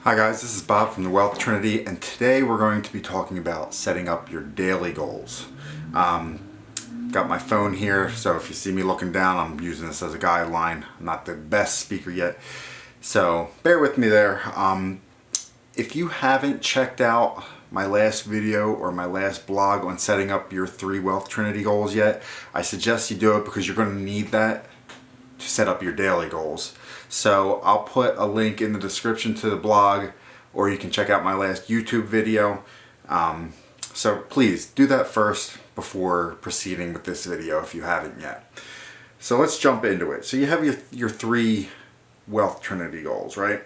Hi guys, this is Bob from the Wealth Trinity, and today we're going to be talking about setting up your daily goals. Got my phone here, so if you see me looking down, I'm using this as a guideline. I'm not the best speaker yet, so bear with me there. If you haven't checked out my last video or my last blog on setting up your 3 Wealth Trinity goals yet, I suggest you do it because you're going to need that to set up your daily goals. So I'll put a link in the description to the blog, or you can check out my last YouTube video. So please do that first before proceeding with this video if you haven't yet. So let's jump into it. So you have your 3 Wealth Trinity goals, right?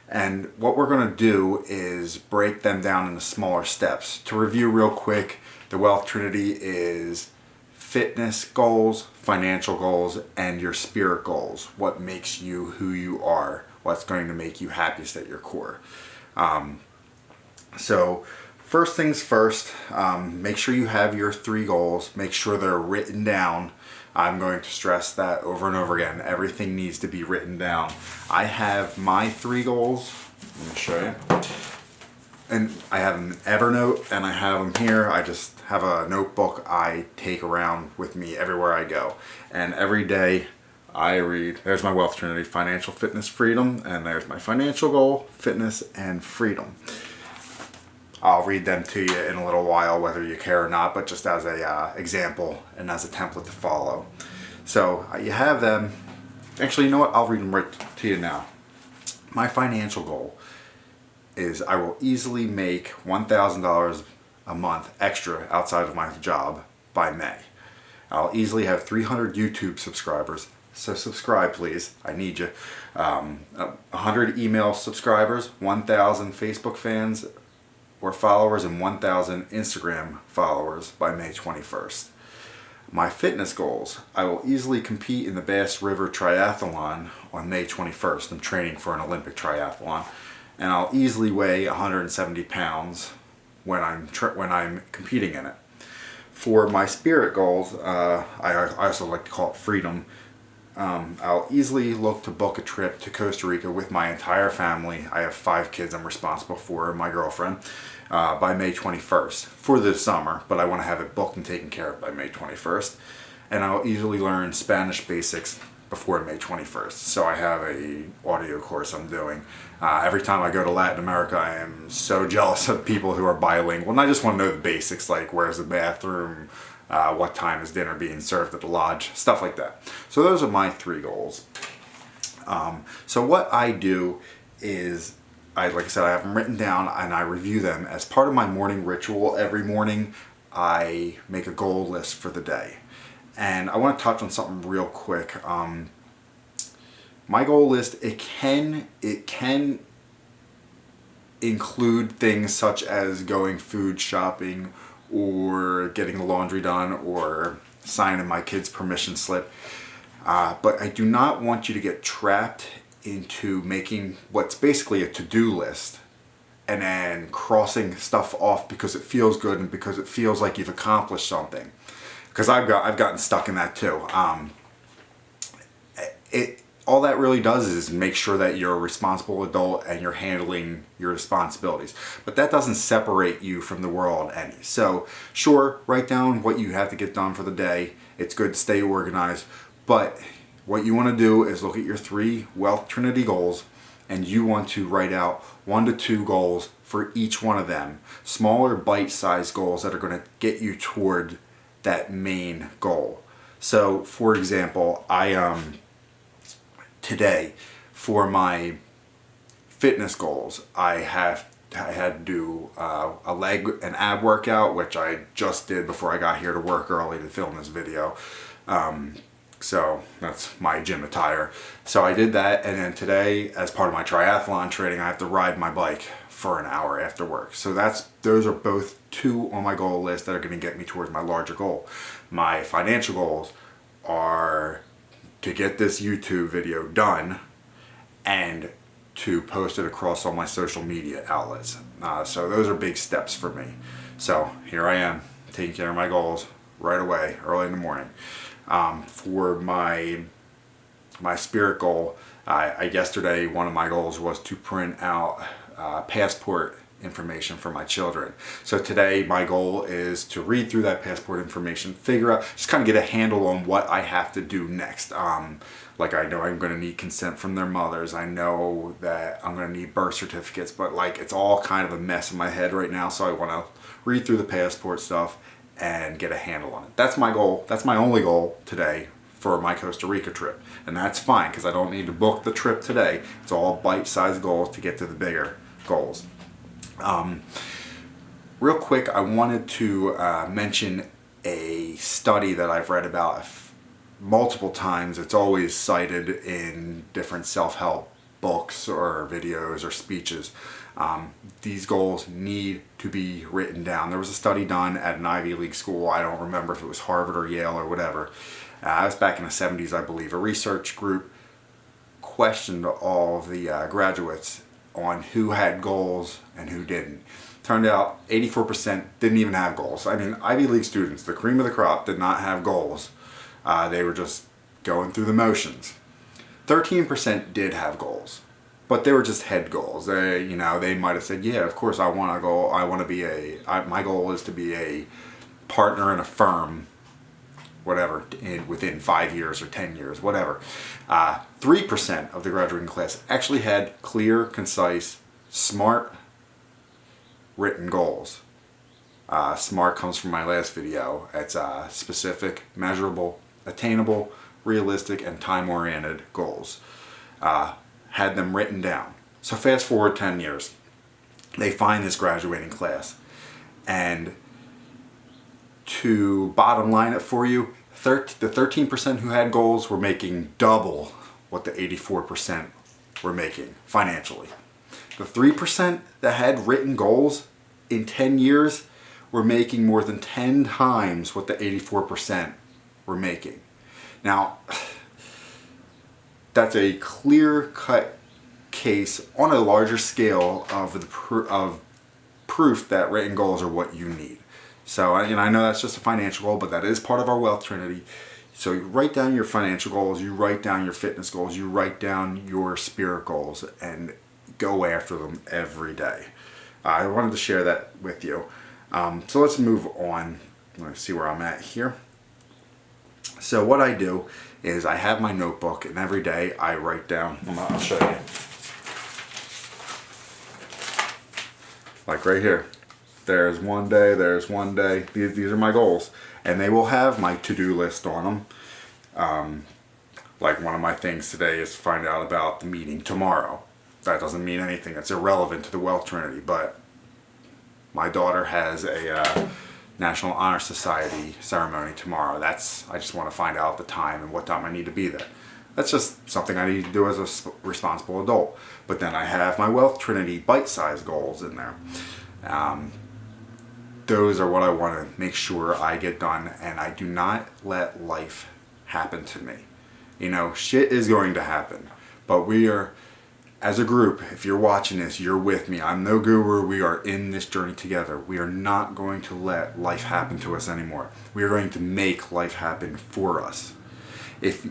And what we're going to do is break them down into smaller steps. To review real quick, the Wealth Trinity is fitness goals, financial goals, and your spirit goals. What makes you who you are, what's going to make you happiest at your core. So first things first, make sure you have your 3 goals. Make sure they're written down. I'm going to stress that over and over again. Everything needs to be written down. I have my 3 goals. Let me show you. And I have them in Evernote, and I have them here. I just have a notebook I take around with me everywhere I go. And every day I read, there's my Wealth Trinity, financial, fitness, freedom, and there's my financial goal, fitness, and freedom. I'll read them to you in a little while, whether you care or not, but just as a example and as a template to follow. So you have them. Actually, you know what? I'll read them right to you now. My financial goal is I will easily make $1,000 a month extra outside of my job by May. I'll easily have 300 YouTube subscribers, so subscribe please, I need you. 100 email subscribers, 1,000 Facebook fans or followers, and 1,000 Instagram followers by May 21st. My fitness goals, I will easily compete in the Bass River Triathlon on May 21st. I'm training for an Olympic triathlon. And I'll easily weigh 170 pounds when I'm competing in it. For my spirit goals, I also like to call it freedom. I'll easily look to book a trip to Costa Rica with my entire family. I have 5 kids I'm responsible for, and my girlfriend, by May 21st for the summer, but I want to have it booked and taken care of by May 21st. And I'll easily learn Spanish basics before May 21st. So I have a audio course I'm doing. Every time I go to Latin America, I am so jealous of people who are bilingual. And I just want to know the basics, like where's the bathroom, what time is dinner being served at the lodge, stuff like that. So those are my 3 goals. So what I do is, like I said, I have them written down and I review them. As part of my morning ritual, every morning I make a goal list for the day. And I want to touch on something real quick. My goal list, it can include things such as going food shopping or getting the laundry done or signing my kid's permission slip. But I do not want you to get trapped into making what's basically a to-do list and then crossing stuff off because it feels good and because it feels like you've accomplished something. Because I've gotten stuck in that too. All that really does is make sure that you're a responsible adult and you're handling your responsibilities. But that doesn't separate you from the world any. So sure, write down what you have to get done for the day. It's good to stay organized. But what you want to do is look at your 3 Wealth Trinity goals, and you want to write out 1 to 2 goals for each one of them. Smaller bite-sized goals that are going to get you toward that main goal. So for example, today for my fitness goals, I had to do an ab workout, which I just did before I got here to work early to film this video. So that's my gym attire. So I did that, and then today, as part of my triathlon training, I have to ride my bike for an hour after work. So those are both 2 on my goal list that are going to get me towards my larger goal. My financial goals are to get this YouTube video done and to post it across all my social media outlets. So those are big steps for me. So here I am, taking care of my goals right away, early in the morning. For my spirit goal, yesterday one of my goals was to print out passport information for my children. So today my goal is to read through that passport information, figure out, just kind of get a handle on what I have to do next. Like I know I'm going to need consent from their mothers. I know that I'm going to need birth certificates, but like it's all kind of a mess in my head right now. So I want to read through the passport stuff and get a handle on it. That's my goal. That's my only goal today for my Costa Rica trip. And that's fine because I don't need to book the trip today. It's all bite-sized goals to get to the bigger goals. Real quick, I wanted to mention a study that I've read about multiple times. It's always cited in different self-help books or videos or speeches. These goals need to be written down. There was a study done at an Ivy League school. I don't remember if it was Harvard or Yale or whatever. It was back in the 70s, I believe. A research group questioned all of the graduates on who had goals and who didn't. Turned out 84% didn't even have goals. I mean, Ivy League students, the cream of the crop, did not have goals. They were just going through the motions. 13% did have goals, but they were just head goals. They might have said, yeah, of course I want to go. I want to be my goal is to be a partner in a firm, whatever, within 5 years or 10 years, whatever. 3% of the graduating class actually had clear, concise, SMART written goals. SMART comes from my last video. It's specific, measurable, attainable, realistic, and time-oriented goals. Had them written down. So fast forward 10 years. They find this graduating class. And to bottom line it for you, the 13% who had goals were making double what the 84% were making financially. The 3% that had written goals in 10 years were making more than 10 times what the 84% were making. Now, that's a clear-cut case on a larger scale of proof that written goals are what you need. So I know that's just a financial goal, but that is part of our Wealth Trinity. So you write down your financial goals, you write down your fitness goals, you write down your spirit goals, and go after them every day. I wanted to share that with you. So let's move on. Let's see where I'm at here. So what I do is I have my notebook, and every day I write down, I'll show you. Like right here. There's one day, there's one day. These are my goals. And they will have my to-do list on them. Like one of my things today is to find out about the meeting tomorrow. That doesn't mean anything. It's irrelevant to the Wealth Trinity. But my daughter has a National Honor Society ceremony tomorrow. I just want to find out the time and what time I need to be there. That's just something I need to do as a responsible adult. But then I have my Wealth Trinity bite-sized goals in there. Those are what I want to make sure I get done, and I do not let life happen to me. Shit is going to happen, but we are, as a group, if you're watching this, you're with me. I'm no guru. We are in this journey together. We are not going to let life happen to us anymore. We are going to make life happen for us. If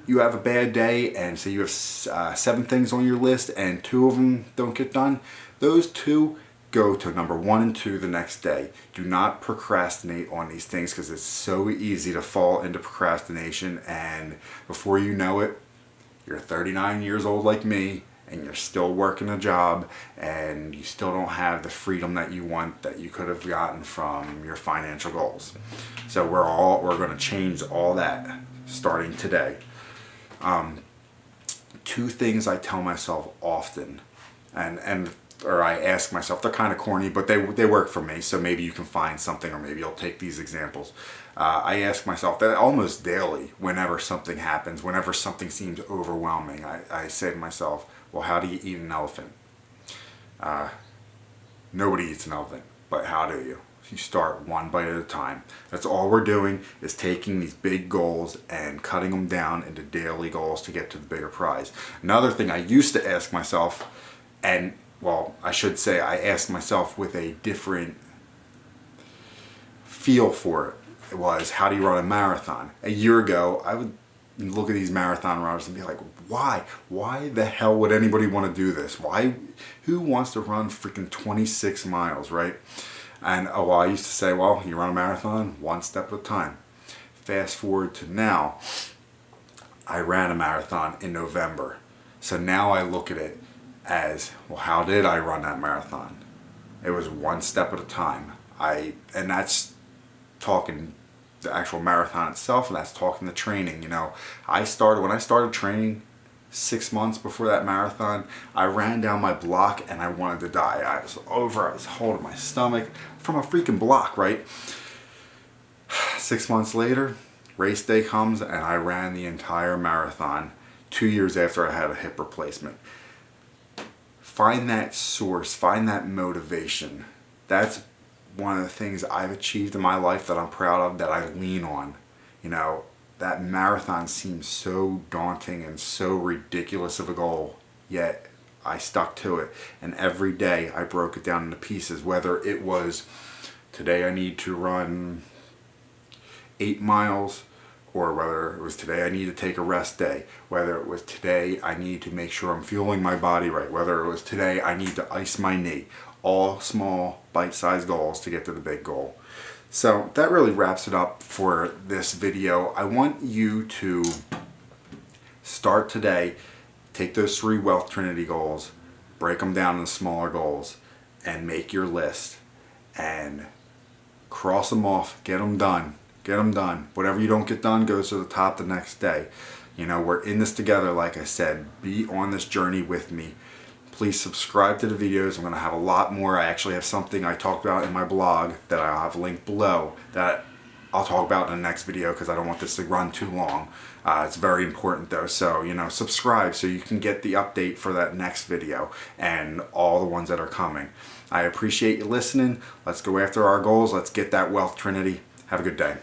you have a bad day and say you have 7 things on your list and 2 of them don't get done, those 2 go to number 1 and 2 the next day. Do not procrastinate on these things because it's so easy to fall into procrastination, and before you know it, you're 39 years old like me and you're still working a job and you still don't have the freedom that you want that you could have gotten from your financial goals. So we're going to change all that starting today. 2 things I tell myself often, or I ask myself, they're kind of corny, but they work for me, so maybe you can find something, or maybe you'll take these examples. I ask myself that almost daily whenever something happens, whenever something seems overwhelming. I say to myself, well, how do you eat an elephant? Nobody eats an elephant, but how do you? You start one bite at a time. That's all we're doing, is taking these big goals and cutting them down into daily goals to get to the bigger prize. Another thing I used to ask myself, and well, I should say I asked myself with a different feel for it, was how do you run a marathon? A year ago, I would look at these marathon runners and be like, why? Why the hell would anybody want to do this? Why? Who wants to run freaking 26 miles, right? And I used to say, well, you run a marathon one step at a time. Fast forward to now, I ran a marathon in November. So now I look at it as, well, how did I run that marathon? It was one step at a time. And that's talking the actual marathon itself, and that's talking the training. When I started training 6 months before that marathon, I ran down my block and I wanted to die. I was holding my stomach from a freaking block, right? 6 months later, race day comes and I ran the entire marathon 2 years after I had a hip replacement. Find that source, find that motivation. That's one of the things I've achieved in my life that I'm proud of, that I lean on. That marathon seems so daunting and so ridiculous of a goal, yet I stuck to it. And every day I broke it down into pieces, whether it was today I need to run 8 miles, or whether it was today I need to take a rest day, whether it was today I need to make sure I'm fueling my body right, whether it was today I need to ice my knee. All small, bite-sized goals to get to the big goal. So that really wraps it up for this video. I want you to start today, take those 3 Wealth Trinity goals, break them down into smaller goals, and make your list, and cross them off, get them done. Get them done. Whatever you don't get done goes to the top the next day. We're in this together, like I said. Be on this journey with me. Please subscribe to the videos. I'm going to have a lot more. I actually have something I talked about in my blog that I'll have linked below that I'll talk about in the next video, because I don't want this to run too long. It's very important though. So, subscribe so you can get the update for that next video and all the ones that are coming. I appreciate you listening. Let's go after our goals. Let's get that Wealth Trinity. Have a good day.